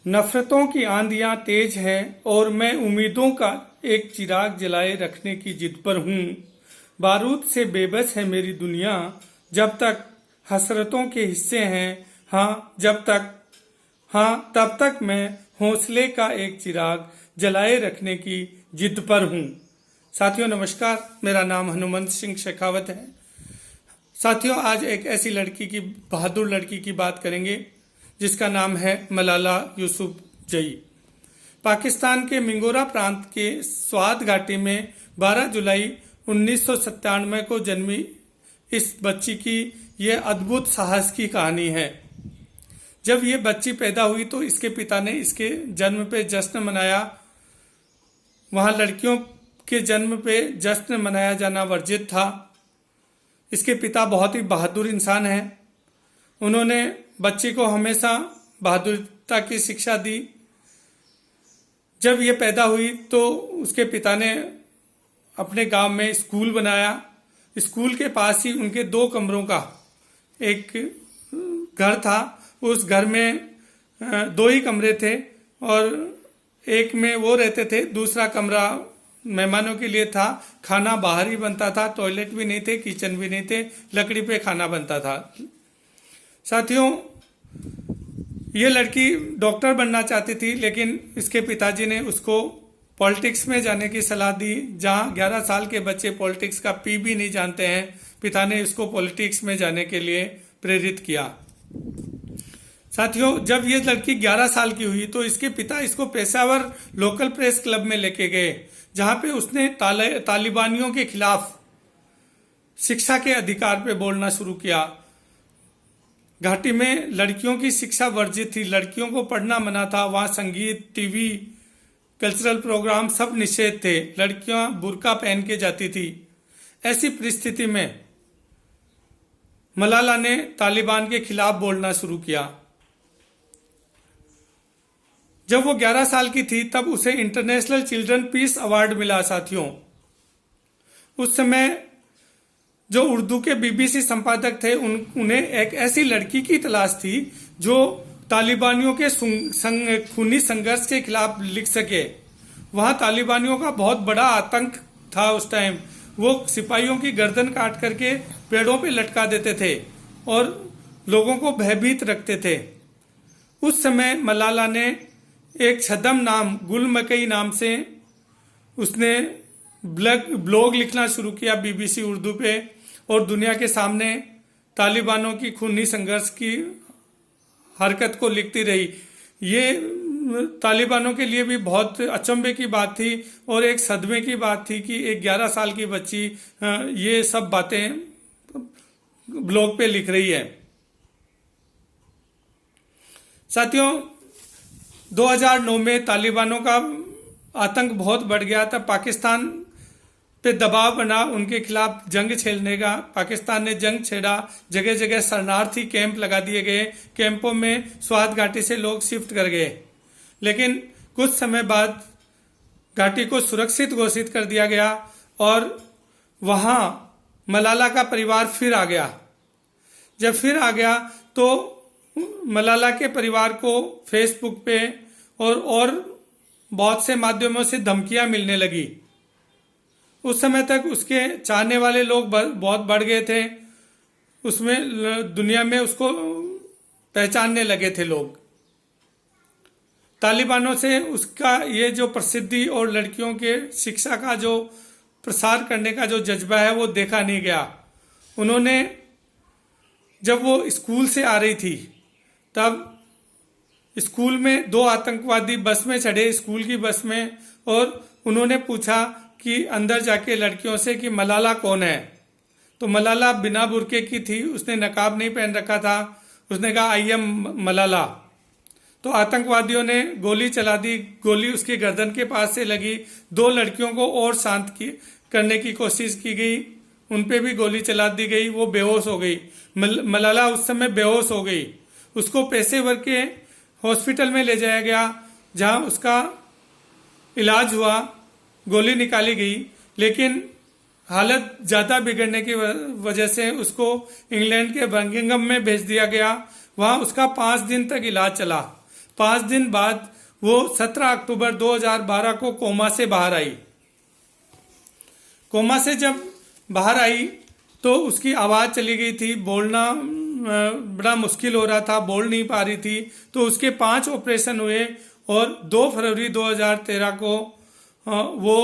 नफरतों की आंधियां तेज हैं और मैं उम्मीदों का एक चिराग जलाए रखने की जिद पर हूँ। बारूद से बेबस है मेरी दुनिया, जब तक हसरतों के हिस्से हैं। तब तक मैं हौसले का एक चिराग जलाए रखने की जिद पर हूँ। साथियों नमस्कार, मेरा नाम हनुमंत सिंह शेखावत है। साथियों, आज एक ऐसी लड़की की, बहादुर लड़की की बात करेंगे जिसका नाम है मलाला यूसुफजई। पाकिस्तान के मिंगोरा प्रांत के स्वात घाटी में 12 जुलाई 1997 को जन्मी इस बच्ची की यह अद्भुत साहस की कहानी है। जब ये बच्ची पैदा हुई तो इसके पिता ने इसके जन्म पे जश्न मनाया। वहां लड़कियों के जन्म पे जश्न मनाया जाना वर्जित था। इसके पिता बहुत ही बहादुर इंसान हैं। उन्होंने बच्ची को हमेशा बहादुरता की शिक्षा दी। जब ये पैदा हुई तो उसके पिता ने अपने गांव में स्कूल बनाया। स्कूल के पास ही उनके 2 कमरों का एक घर था। उस घर में 2 ही कमरे थे और एक में वो रहते थे, दूसरा कमरा मेहमानों के लिए था। खाना बाहर ही बनता था, टॉयलेट भी नहीं थे, किचन भी नहीं थे, लकड़ी पे खाना बनता था। साथियों, ये लड़की डॉक्टर बनना चाहती थी, लेकिन इसके पिताजी ने उसको पॉलिटिक्स में जाने की सलाह दी। जहां 11 साल के बच्चे पॉलिटिक्स का पी भी नहीं जानते हैं, पिता ने इसको पॉलिटिक्स में जाने के लिए प्रेरित किया। साथियों, जब ये लड़की 11 साल की हुई तो इसके पिता इसको पेशावर लोकल प्रेस क्लब में लेके गए, जहां पे उसने तालिबानियों के खिलाफ शिक्षा के अधिकार पे बोलना शुरू किया। घाटी में लड़कियों की शिक्षा वर्जित थी, लड़कियों को पढ़ना मना था। वहां संगीत, टीवी, कल्चरल प्रोग्राम सब निषेध थे। लड़कियां बुर्का पहन के जाती थी। ऐसी परिस्थिति में मलाला ने तालिबान के खिलाफ बोलना शुरू किया। जब वो 11 साल की थी तब उसे इंटरनेशनल चिल्ड्रन पीस अवार्ड मिला। साथियों, उस समय जो उर्दू के बीबीसी संपादक थे उन्हें एक ऐसी लड़की की तलाश थी जो तालिबानियों के खूनी संघर्ष के खिलाफ लिख सके। वहां तालिबानियों का बहुत बड़ा आतंक था उस टाइम। वो सिपाहियों की गर्दन काट करके पेड़ों पे लटका देते थे और लोगों को भयभीत रखते थे। उस समय मलाला ने एक छद्म नाम, गुल मकई नाम से उसने ब्लॉग लिखना शुरू किया बीबीसी उर्दू पे और दुनिया के सामने तालिबानों की खूनी संघर्ष की हरकत को लिखती रही। ये तालिबानों के लिए भी बहुत अचंभे की बात थी और एक सदमे की बात थी कि एक 11 साल की बच्ची ये सब बातें ब्लॉग पे लिख रही है। साथियों, 2009 में तालिबानों का आतंक बहुत बढ़ गया था। पाकिस्तान पे दबाव बना उनके खिलाफ जंग छेड़ने का। पाकिस्तान ने जंग छेड़ा, जगह जगह शरणार्थी कैंप लगा दिए गए। कैंपों में स्वात घाटी से लोग शिफ्ट कर गए, लेकिन कुछ समय बाद घाटी को सुरक्षित घोषित कर दिया गया और वहां मलाला का परिवार फिर आ गया। जब फिर आ गया तो मलाला के परिवार को फेसबुक पे और बहुत से माध्यमों से धमकियां मिलने लगी। उस समय तक उसके चाहने वाले लोग बहुत बढ़ गए थे। उसमें दुनिया में उसको पहचानने लगे थे लोग। तालिबानों से उसका ये जो प्रसिद्धि और लड़कियों के शिक्षा का जो प्रसार करने का जो जज्बा है वो देखा नहीं गया। उन्होंने, जब वो स्कूल से आ रही थी तब स्कूल में 2 आतंकवादी बस में चढ़े, स्कूल की बस में, और उन्होंने पूछा कि अंदर जाके लड़कियों से कि मलाला कौन है। तो मलाला बिना बुर्के की थी, उसने नकाब नहीं पहन रखा था। उसने कहा आई एम मलाला। तो आतंकवादियों ने गोली चला दी। गोली उसकी गर्दन के पास से लगी। 2 लड़कियों को और शांत करने की कोशिश की गई, उन पे भी गोली चला दी गई। वो बेहोश हो गई। मलाला उस समय बेहोश हो गई। उसको पेशेवर के हॉस्पिटल में ले जाया गया, जहां उसका इलाज हुआ, गोली निकाली गई, लेकिन हालत ज्यादा बिगड़ने की वजह से उसको इंग्लैंड के बर्मिंघम में भेज दिया गया। वहां उसका 5 दिन तक इलाज चला। 5 दिन बाद वो 17 अक्टूबर 2012 को कोमा से बाहर आई। कोमा से जब बाहर आई तो उसकी आवाज़ चली गई थी, बोलना बड़ा मुश्किल हो रहा था, बोल नहीं पा रही थी। तो उसके 5 ऑपरेशन हुए और 2 फरवरी 2013 को वो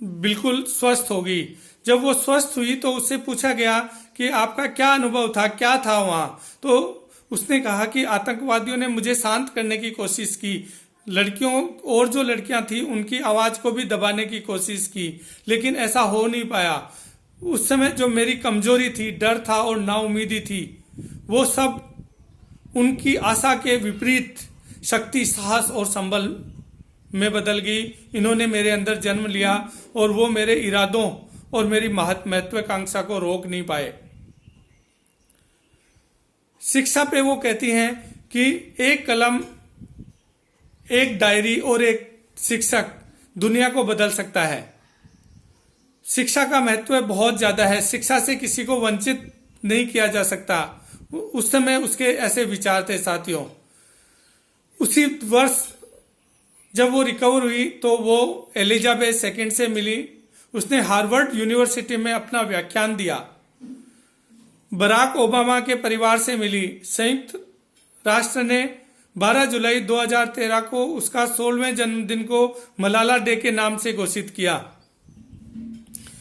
बिल्कुल स्वस्थ हो गई। जब वो स्वस्थ हुई तो उससे पूछा गया कि आपका क्या अनुभव था, क्या था वहाँ। तो उसने कहा कि आतंकवादियों ने मुझे शांत करने की कोशिश की, लड़कियों और जो लड़कियां थी उनकी आवाज़ को भी दबाने की कोशिश की, लेकिन ऐसा हो नहीं पाया। उस समय जो मेरी कमजोरी थी, डर था और नाउमीदी थी, वो सब उनकी आशा के विपरीत शक्ति, साहस और संबल में बदल गई। इन्होंने मेरे अंदर जन्म लिया और वो मेरे इरादों और मेरी महत्वाकांक्षा को रोक नहीं पाए। शिक्षा पे वो कहती हैं कि एक कलम, एक डायरी और एक शिक्षक दुनिया को बदल सकता है। शिक्षा का महत्व बहुत ज्यादा है, शिक्षा से किसी को वंचित नहीं किया जा सकता। उस समय उसके ऐसे विचार थे साथियों। उसी वर्ष जब वो रिकवर हुई तो वो एलिजाबेथ सेकंड से मिली। उसने हार्वर्ड यूनिवर्सिटी में अपना व्याख्यान दिया। बराक ओबामा के परिवार से मिली। संयुक्त राष्ट्र ने 12 जुलाई 2013 को उसका 16वें जन्मदिन को मलाला डे के नाम से घोषित किया।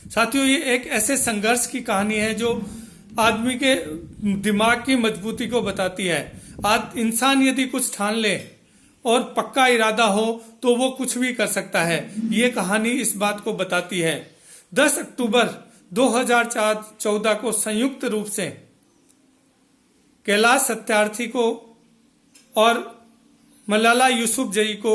साथियों, ये एक ऐसे संघर्ष की कहानी है जो आदमी के दिमाग की मजबूती को बताती है। इंसान यदि कुछ ठान ले और पक्का इरादा हो तो वो कुछ भी कर सकता है। ये कहानी इस बात को बताती है। 10 अक्टूबर 2014 को संयुक्त रूप से कैलाश सत्यार्थी को और मलाला यूसुफजई को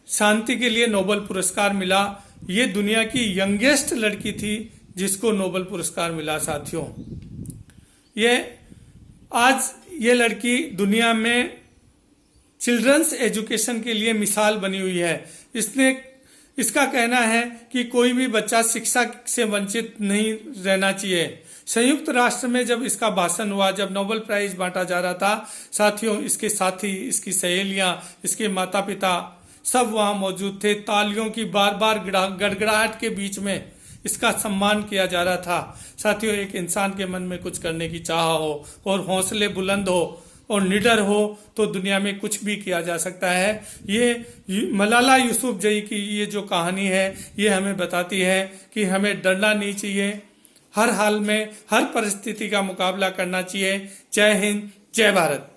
शांति के लिए नोबेल पुरस्कार मिला। ये दुनिया की यंगेस्ट लड़की थी जिसको नोबेल पुरस्कार मिला। साथियों, आज ये लड़की दुनिया में चिल्ड्रंस एजुकेशन के लिए मिसाल बनी हुई है। इसका कहना है कि कोई भी बच्चा शिक्षा से वंचित नहीं रहना चाहिए। संयुक्त राष्ट्र में जब इसका भाषण हुआ, जब नोबेल प्राइज बांटा जा रहा था, साथियों, इसके साथी, इसकी सहेलियां, इसके माता पिता सब वहां मौजूद थे। तालियों की बार बार गड़गड़ाहट के बीच में इसका सम्मान किया जा रहा था। साथियों, एक इंसान के मन में कुछ करने की चाह हो और हौसले बुलंद हो और निडर हो तो दुनिया में कुछ भी किया जा सकता है। ये मलाला यूसुफजई की ये जो कहानी है, ये हमें बताती है कि हमें डरना नहीं चाहिए। हर हाल में, हर परिस्थिति का मुकाबला करना चाहिए। जय हिंद, जय भारत।